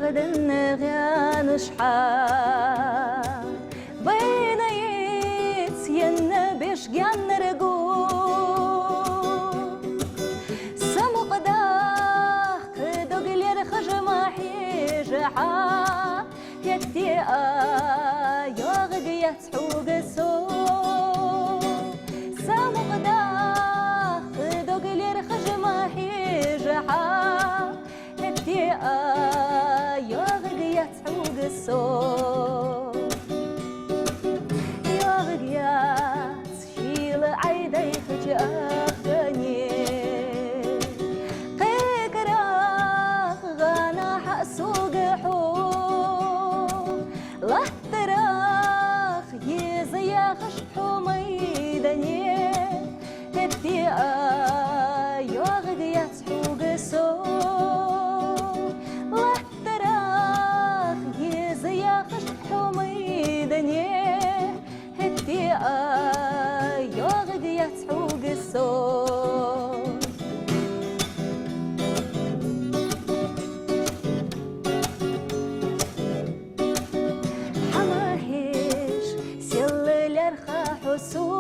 غدن غيان شحال بين يتين بشجان رجو سمقداه كدوغل يرخج ما حيجحا يكتي يغدي يتحوق السو سمقداه كدوغل يرخج ما حيجحا يكتي يا غديات شيل عيدي خجاخني قيكراخ غانا حسوق حو له تراخ يزيا خشحو ميدني هبتي يا غديات حوق السو يغدي يتحوق الصوت حماهيش سيل الارخا حسوق